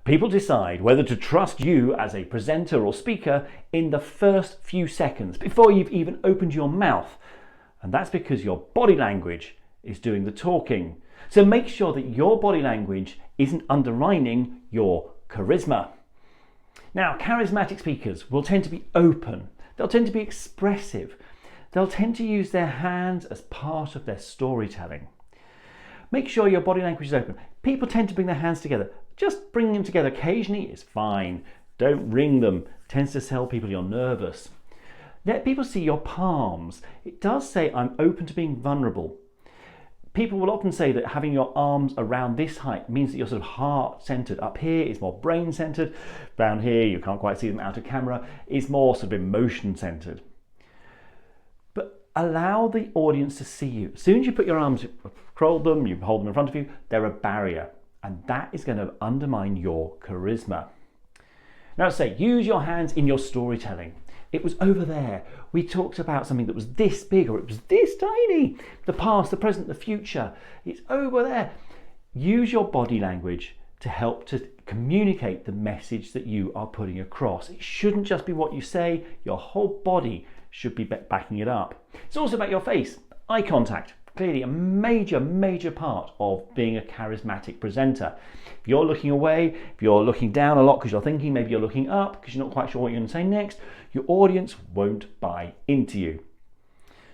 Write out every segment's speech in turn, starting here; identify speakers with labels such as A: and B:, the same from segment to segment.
A: People decide whether to trust you as a presenter or speaker in the first few seconds before you've even opened your mouth. And that's because your body language is doing the talking. So make sure that your body language isn't undermining your charisma. Now, charismatic speakers will tend to be open. They'll tend to be expressive. They'll tend to use their hands as part of their storytelling. Make sure your body language is open. People tend to bring their hands together. Just bringing them together occasionally is fine. Don't wring them. It tends to tell people you're nervous. Let people see your palms. It does say, I'm open to being vulnerable. People will often say that having your arms around this height means that you're sort of heart-centered. Up here is more brain-centered. Down here, you can't quite see them out of camera, is more sort of emotion-centered. But allow the audience to see you. As soon as you put your arms, curl them, you hold them in front of you, they're a barrier. And that is going to undermine your charisma. Now say, use your hands in your storytelling. It was over there. We talked about something that was this big or it was this tiny. The past, the present, the future. It's over there. Use your body language to help to communicate the message that you are putting across. It shouldn't just be what you say. Your whole body should be backing it up. It's also about your face. Eye contact. Clearly a major part of being a charismatic presenter. If you're looking away, if you're looking down a lot because you're thinking, maybe you're looking up because you're not quite sure what you're going to say next, your audience won't buy into you.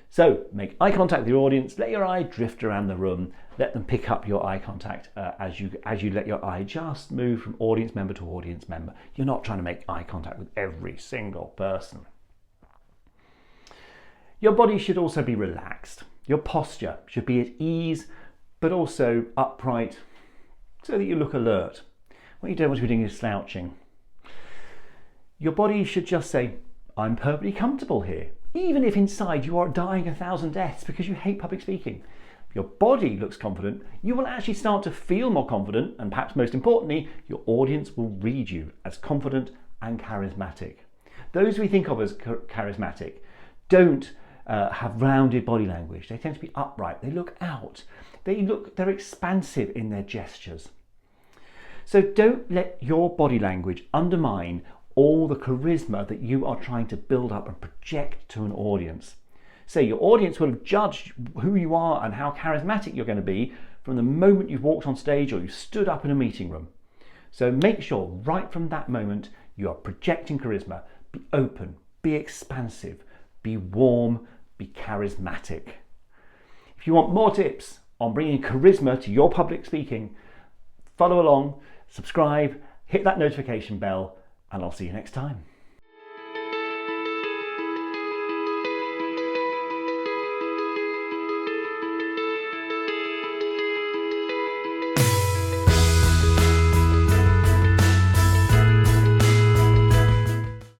A: So make eye contact with your audience, let your eye drift around the room, let them pick up your eye contact as you let your eye just move from audience member to audience member. You're not trying to make eye contact with every single person. Your body should also be relaxed. Your posture should be at ease, but also upright, so that you look alert. What you don't want to be doing is slouching. Your body should just say, I'm perfectly comfortable here, even if inside you are dying 1,000 deaths because you hate public speaking. If your body looks confident, you will actually start to feel more confident, and perhaps most importantly, your audience will read you as confident and charismatic. Those we think of as charismatic don't have rounded body language. They tend to be upright. They look out. They're expansive in their gestures. So don't let your body language undermine all the charisma that you are trying to build up and project to an audience. So your audience will have judged who you are and how charismatic you're going to be from the moment you've walked on stage or you stood up in a meeting room. So make sure right from that moment you are projecting charisma. Be open, be expansive, be warm, be charismatic. If you want more tips on bringing charisma to your public speaking, follow along, subscribe, hit that notification bell, and I'll see you next time.